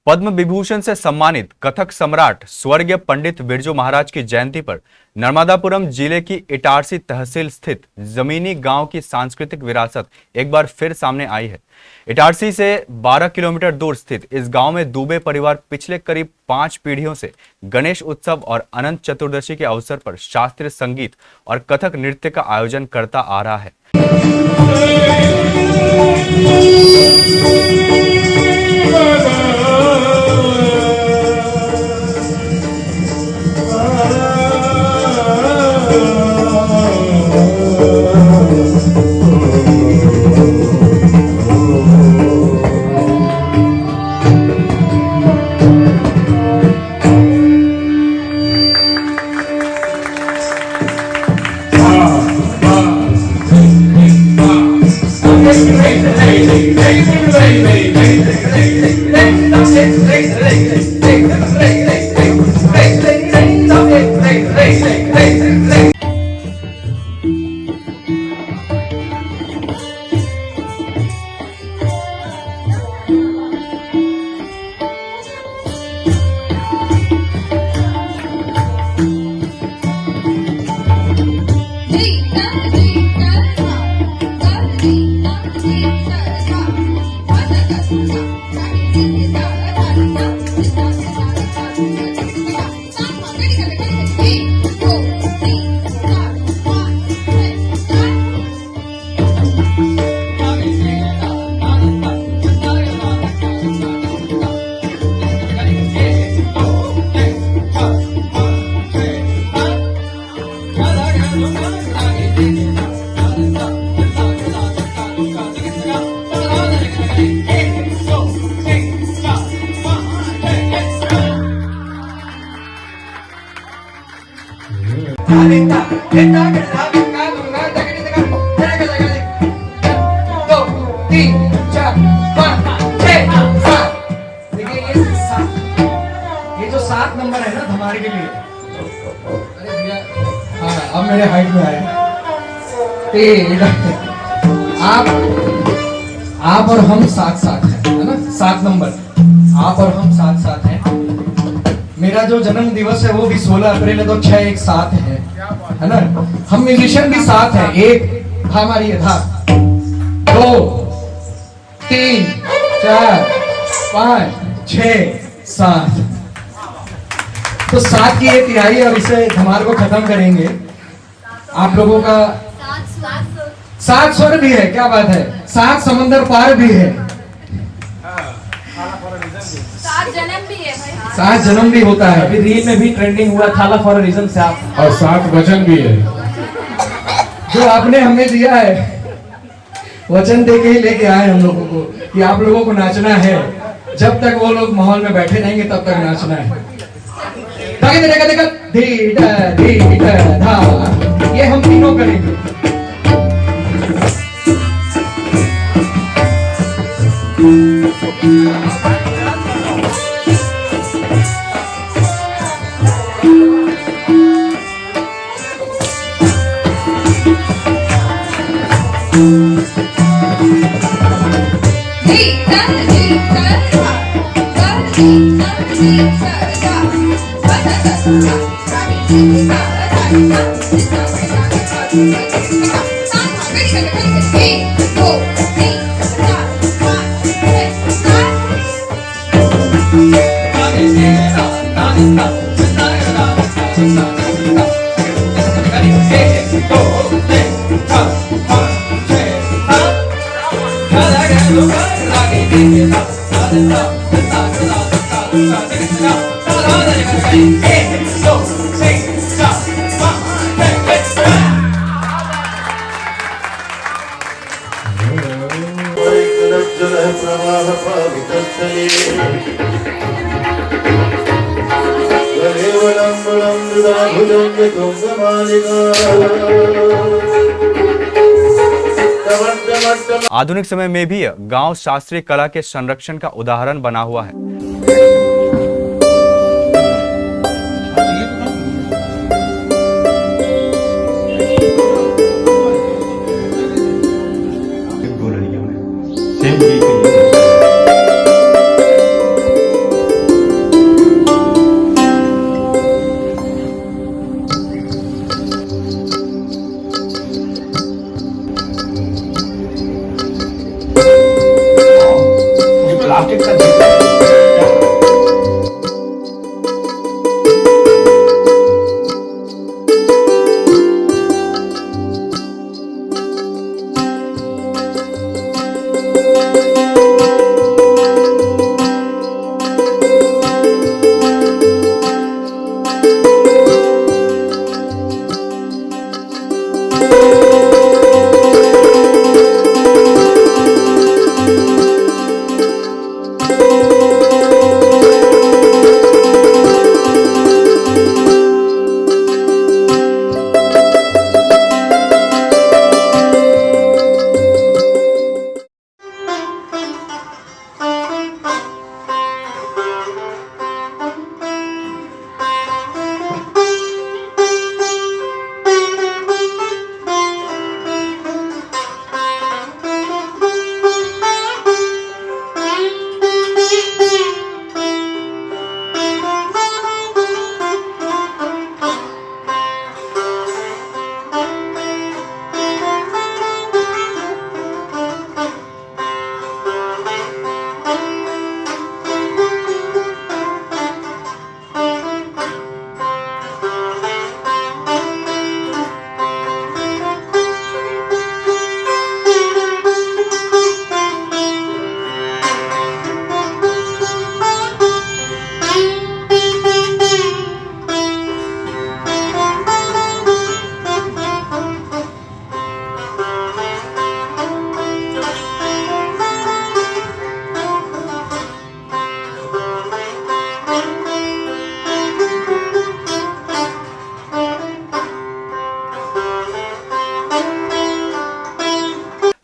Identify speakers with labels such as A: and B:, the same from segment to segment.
A: पद्म विभूषण से सम्मानित कथक सम्राट स्वर्गीय पंडित बिरजू महाराज की जयंती पर नर्मदापुरम जिले की इटारसी तहसील स्थित जमीनी गांव की सांस्कृतिक विरासत एक बार फिर सामने आई है। इटारसी से 12 किलोमीटर दूर स्थित इस गांव में दुबे परिवार पिछले करीब 5 पीढ़ियों से गणेश उत्सव और अनंत चतुर्दशी के अवसर पर शास्त्रीय संगीत और कथक नृत्य का आयोजन करता आ रहा है।
B: ये जो 7 नंबर है ना धमार के लिए, अरे भैया हाँ अब मेरे हाइट में आए। आप और हम साथ साथ हैं, है ना। 7 नंबर आप और हम साथ साथ हैं। मेरा जो जन्म दिवस है वो भी 16 अप्रैल है, तो 6 एक साथ है ना। हम म्यूजिशियन भी साथ हैं। 1 था हमारी था 2 3 4 5 6 7, तो 7 की 1 तिहाई और इसे धमाल को खत्म करेंगे। आप लोगों का 7 स्वर भी है, क्या बात है। 7 समंदर पार भी है,
C: 7 जन्म भी है,
B: 7 जन्म भी होता है।
D: अभी रील में भी ट्रेंडिंग हुआ थाला फॉर रीजन से आप,
E: और 7 वचन भी है
B: जो आपने हमें दिया है। वचन दे के ही लेके आए हम लोगों को कि आप लोगों को नाचना है। जब तक वो लोग माहौल में बैठे रहेंगे तब तक नाचना है। ये हम तीनों करेंगे।
A: आधुनिक समय में भी गांव शास्त्रीय कला के संरक्षण का उदाहरण बना हुआ है।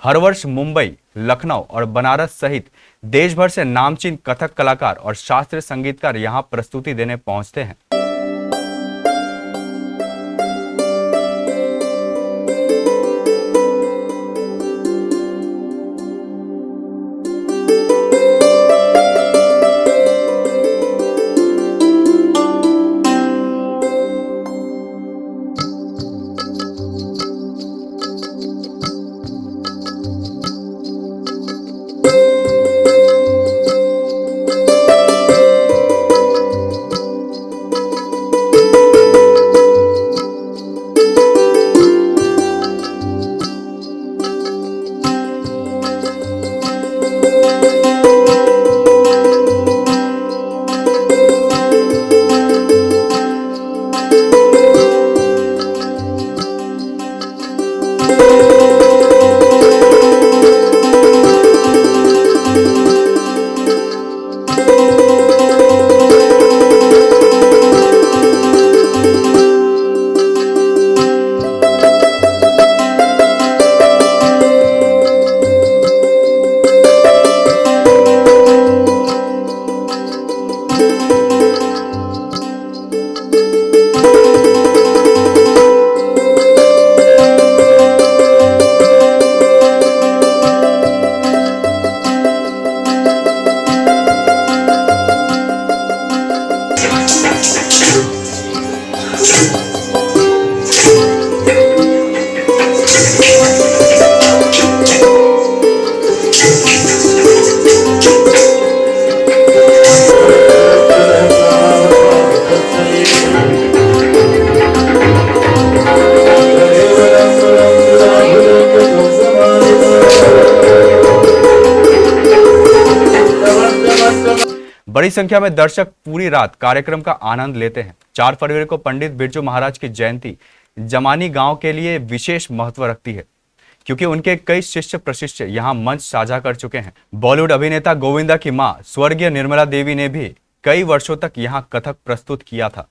A: हर वर्ष मुंबई, लखनऊ और बनारस सहित देश भर से नामचीन कथक कलाकार और शास्त्रीय संगीतकार यहां प्रस्तुति देने पहुंचते हैं। बड़ी संख्या में दर्शक पूरी रात कार्यक्रम का आनंद लेते हैं। 4 फरवरी को पंडित बिरजू महाराज की जयंती जमानी गांव के लिए विशेष महत्व रखती है, क्योंकि उनके कई शिष्य प्रशिष्य यहां मंच साझा कर चुके हैं। बॉलीवुड अभिनेता गोविंदा की मां स्वर्गीय निर्मला देवी ने भी कई वर्षों तक यहां कथक प्रस्तुत किया था।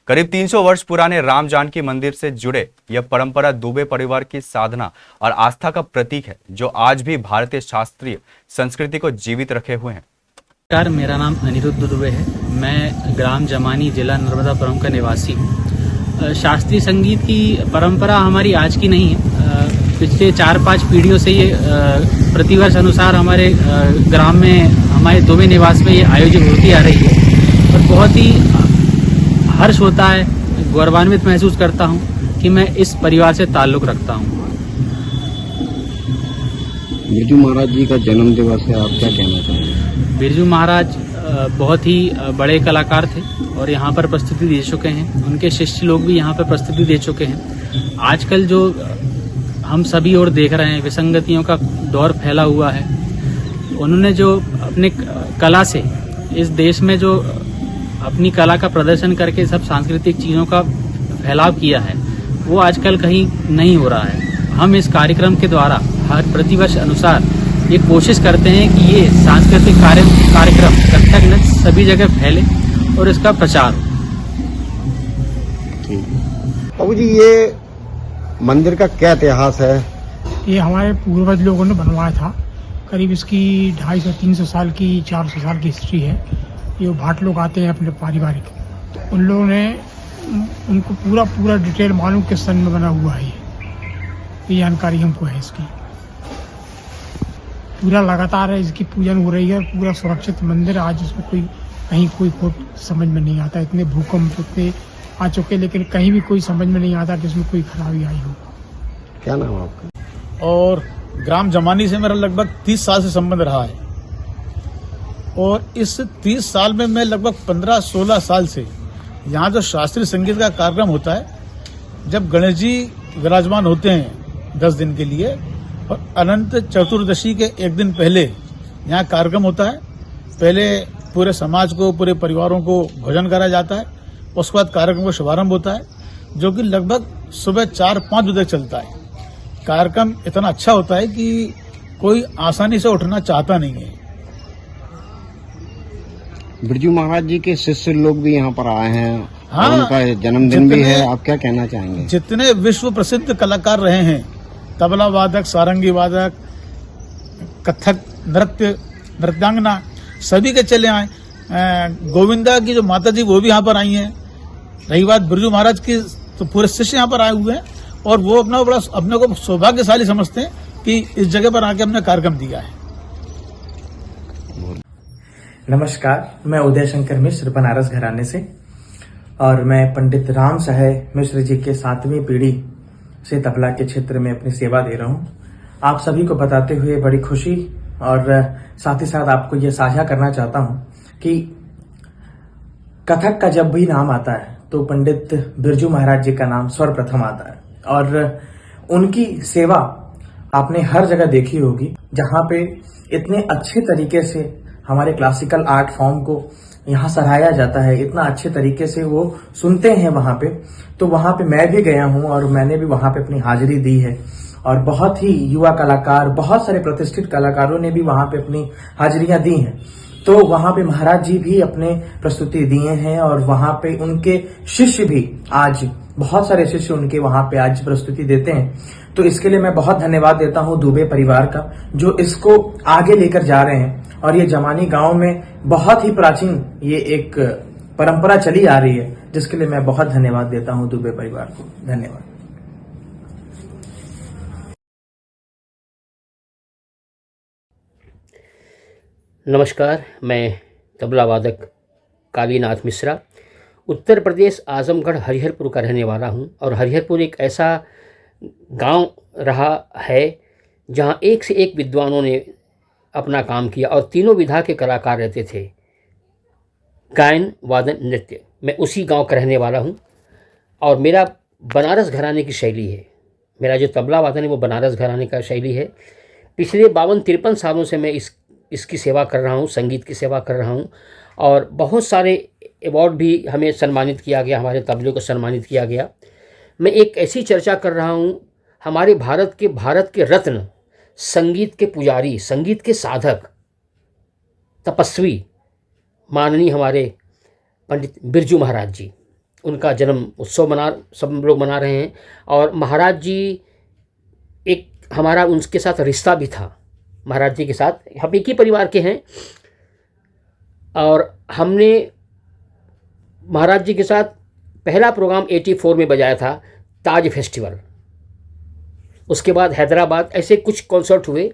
A: करीब 300 वर्ष पुराने राम जानकी मंदिर से जुड़े यह परंपरा दुबे परिवार की साधना और आस्था का प्रतीक है, जो आज भी भारतीय शास्त्रीय संस्कृति को जीवित रखे हुए हैं।
E: नमस्कार, मेरा नाम अनिरुद्ध दुबे है। मैं ग्राम जमानी, जिला नर्मदापुरम का निवासी हूँ। शास्त्रीय संगीत की परंपरा हमारी आज की नहीं है। पिछले 4-5 पीढ़ियों से ये प्रतिवर्ष अनुसार हमारे ग्राम में, हमारे दुबे निवास में ये आयोजित होती आ रही है और बहुत ही हर्ष होता है, गौरवान्वित महसूस करता हूँ कि मैं इस परिवार से ताल्लुक़ रखता हूँ।
F: बिरजू महाराज जी का जन्म दिवस है, आप क्या कहना चाहेंगे?
E: बिरजू महाराज बहुत ही बड़े कलाकार थे और यहाँ पर प्रस्तुति दे चुके हैं। उनके शिष्य लोग भी यहाँ पर प्रस्तुति दे चुके हैं। आजकल जो हम सभी और देख रहे हैं, विसंगतियों का दौर फैला हुआ है। उन्होंने जो अपने कला से इस देश में जो अपनी कला का प्रदर्शन करके सब सांस्कृतिक चीज़ों का फैलाव किया है, वो आजकल कहीं नहीं हो रहा है। हम इस कार्यक्रम के द्वारा हर प्रतिवर्ष अनुसार ये कोशिश करते हैं कि ये सांस्कृतिक कार्यक्रम कथक नृत्य सभी जगह फैले और इसका प्रचार हो।
F: बाबू जी, ये मंदिर का क्या इतिहास है?
G: ये हमारे पूर्वज लोगों ने बनवाया था। करीब इसकी 250-300 साल की 400 साल की हिस्ट्री है। ये भाट लोग आते हैं अपने पारिवारिक, उन लोगों ने उनको पूरा डिटेल मालूम किस सन में बना हुआ है। ये जानकारी हमको है इसकी। पूरा लगातार है इसकी पूजन हो रही है, पूरा सुरक्षित मंदिर। आज इसमें कहीं कोई खोट समझ में नहीं आता। इतने भूकंप इतने आ चुके, लेकिन कहीं भी कोई समझ में नहीं आता कि इसमें कोई खराबी आई हो।
F: क्या नाम है आपका?
H: और ग्राम जमानी से मेरा लगभग 30 साल से संबंध रहा है, और इस 30 साल में मैं लगभग 15-16 साल से यहाँ जो शास्त्रीय संगीत का कार्यक्रम होता है, जब गणेश जी विराजमान होते हैं 10 दिन के लिए, और अनंत चतुर्दशी के एक दिन पहले यहाँ कार्यक्रम होता है। पहले पूरे समाज को, पूरे परिवारों को भोजन कराया जाता है, उसके बाद कार्यक्रम का शुभारंभ होता है, जो कि लगभग सुबह 4-5 बजे तक चलता है। कार्यक्रम इतना अच्छा होता है कि कोई आसानी से उठना चाहता नहीं है।
F: बिरजू महाराज जी के शिष्य लोग भी यहाँ पर आए हैं।
H: हाँ,
F: उनका जन्मदिन भी है, आप क्या कहना चाहेंगे?
H: जितने विश्व प्रसिद्ध कलाकार रहे हैं, तबला वादक, सारंगी वादक, कथक नृत्यांगना, सभी के चले आए। गोविंदा की जो माता जी वो भी यहाँ पर आई हैं। रही बात बिरजू महाराज की, तो पूरे शिष्य यहाँ पर आए हुए हैं, और वो अपने को सौभाग्यशाली समझते हैं कि इस जगह पर आके हमने कार्यक्रम दिया है।
D: नमस्कार, मैं उदय शंकर मिश्र बनारस घराने से, और मैं पंडित राम सहाय मिश्र जी के 7वीं पीढ़ी से तबला के क्षेत्र में अपनी सेवा दे रहा हूं। आप सभी को बताते हुए बड़ी खुशी और साथ ही साथ आपको ये साझा करना चाहता हूं कि कथक का जब भी नाम आता है तो पंडित बिरजू महाराज जी का नाम सर्वप्रथम आता है, और उनकी सेवा आपने हर जगह देखी होगी, जहां पे इतने अच्छे तरीके से हमारे क्लासिकल आर्ट फॉर्म को यहाँ सराहाया जाता है, इतना अच्छे तरीके से वो सुनते हैं वहां पे। तो वहां पे मैं भी गया हूं, और मैंने भी वहां पे अपनी हाजिरी दी है, और बहुत ही युवा कलाकार, बहुत सारे प्रतिष्ठित कलाकारों ने भी वहां पे अपनी हाजिरियां दी हैं। तो वहां पे महाराज जी भी अपने प्रस्तुति दिए हैं, और वहां पे उनके शिष्य भी आज बहुत सारे शिष्य उनके वहां पे आज प्रस्तुति देते हैं। तो इसके लिए मैं बहुत धन्यवाद देता हूं दुबे परिवार का, जो इसको आगे लेकर जा रहे हैं। और ये जमानी गांव में बहुत ही प्राचीन ये एक परंपरा चली आ रही है, जिसके लिए मैं बहुत धन्यवाद देता हूं दुबे परिवार को। धन्यवाद।
I: नमस्कार, मैं तबला वादक कालीनाथ मिश्रा उत्तर प्रदेश आजमगढ़ हरिहरपुर का रहने वाला हूं, और हरिहरपुर एक ऐसा गांव रहा है जहां एक से एक विद्वानों ने अपना काम किया, और तीनों विधा के कलाकार रहते थे, गायन, वादन, नृत्य। मैं उसी गांव का रहने वाला हूं, और मेरा बनारस घराने की शैली है। मेरा जो तबला वादन है वो बनारस घराने का शैली है। पिछले 52-53 सालों से मैं इसकी सेवा कर रहा हूँ, संगीत की सेवा कर रहा हूँ, और बहुत सारे अवार्ड भी हमें सम्मानित किया गया, हमारे तबले को सम्मानित किया गया। मैं एक ऐसी चर्चा कर रहा हूँ, हमारे भारत के रत्न, संगीत के पुजारी, संगीत के साधक, तपस्वी, माननीय हमारे पंडित बिरजू महाराज जी, उनका जन्म उत्सव सब लोग मना रहे हैं। और महाराज जी एक हमारा उनके साथ रिश्ता भी था। महाराज जी के साथ हम एक ही परिवार के हैं, और हमने महाराज जी के साथ पहला प्रोग्राम 84 में बजाया था, ताज फेस्टिवल। उसके बाद हैदराबाद, ऐसे कुछ कॉन्सर्ट हुए,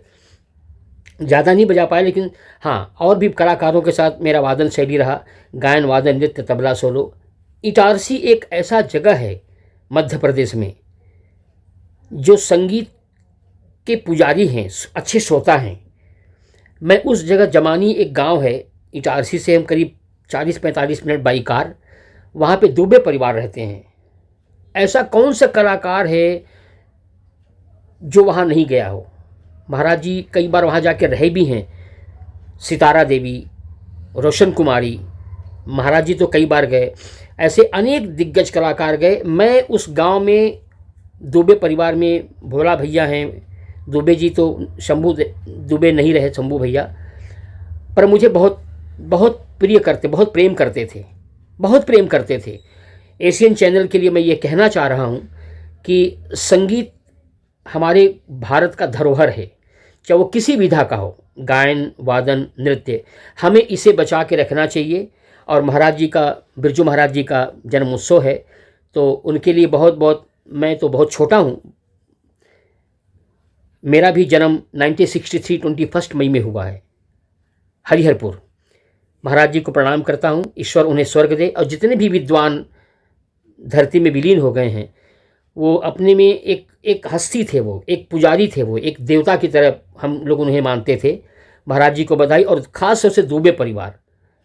I: ज़्यादा नहीं बजा पाए, लेकिन हाँ, और भी कलाकारों के साथ मेरा वादन शैली रहा, गायन, वादन, नृत्य, तबला, सोलो। इटारसी एक ऐसा जगह है मध्य प्रदेश में जो संगीत के पुजारी हैं, अच्छे श्रोता हैं। मैं उस जगह, जमानी एक गांव है, इटारसी से हम करीब 40-45 मिनट बाई कार, वहाँ पे दुबे परिवार रहते हैं। ऐसा कौन सा कलाकार है जो वहाँ नहीं गया हो? महाराज जी कई बार वहाँ जाके रहे भी हैं। सितारा देवी, रोशन कुमारी, महाराज जी तो कई बार गए। ऐसे अनेक दिग्गज कलाकार गए। मैं उस गांव में, दुबे परिवार में भोला भैया हैं, दुबे जी तो शंभू दुबे नहीं रहे, शंभू भैया, पर मुझे बहुत बहुत प्रिय करते, बहुत प्रेम करते थे, बहुत प्रेम करते थे। एशियन चैनल के लिए मैं ये कहना चाह रहा हूँ कि संगीत हमारे भारत का धरोहर है, चाहे वो किसी विधा का हो, गायन, वादन, नृत्य, हमें इसे बचा के रखना चाहिए। और महाराज जी का, बिरजू महाराज जी का जन्मोत्सव है, तो उनके लिए बहुत बहुत, मैं तो बहुत छोटा हूँ, मेरा भी जन्म 1963 21 मई में हुआ है हरिहरपुर। महाराज जी को प्रणाम करता हूँ, ईश्वर उन्हें स्वर्ग दे। और जितने भी विद्वान धरती में विलीन हो गए हैं, वो अपने में एक हस्ती थे, वो एक पुजारी थे, वो एक देवता की तरह हम लोग उन्हें मानते थे। महाराज जी को बधाई। और ख़ास तौर से दुबे परिवार,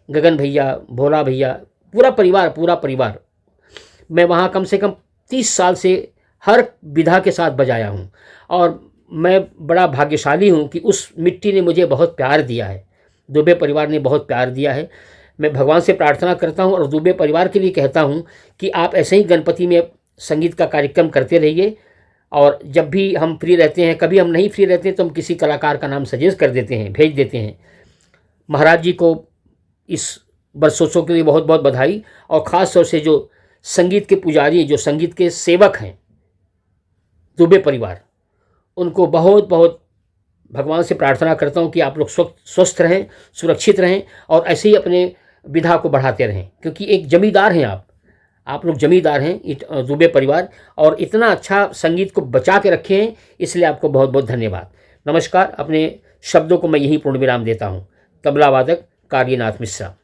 I: गगन भैया, भोला भैया, पूरा परिवार। मैं वहाँ कम से कम 30 साल से हर विधा के साथ बजाया हूँ, और मैं बड़ा भाग्यशाली हूँ कि उस मिट्टी ने मुझे बहुत प्यार दिया है, दुबे परिवार ने बहुत प्यार दिया है। मैं भगवान से प्रार्थना करता हूँ और दुबे परिवार के लिए कहता हूँ कि आप ऐसे ही गणपति में संगीत का कार्यक्रम करते रहिए। और जब भी हम फ्री रहते हैं, कभी हम नहीं फ्री रहते हैं, तो हम किसी कलाकार का नाम सजेस्ट कर देते हैं, भेज देते हैं। महाराज जी को इस बरसों के लिए बहुत बहुत बधाई। और ख़ास तौर से जो संगीत के पुजारी, जो संगीत के सेवक हैं, दुबे परिवार, उनको बहुत बहुत भगवान से प्रार्थना करता हूँ कि आप लोग स्वस्थ रहें, सुरक्षित रहें, और ऐसे ही अपने विधा को बढ़ाते रहें, क्योंकि एक जमींदार हैं आप लोग जमींदार हैं, दुबे परिवार, और इतना अच्छा संगीत को बचा के रखे हैं, इसलिए आपको बहुत बहुत धन्यवाद। नमस्कार। अपने शब्दों को मैं यहीं पूर्ण विराम देता हूँ। तबला वादक कालीनाथ मिश्रा।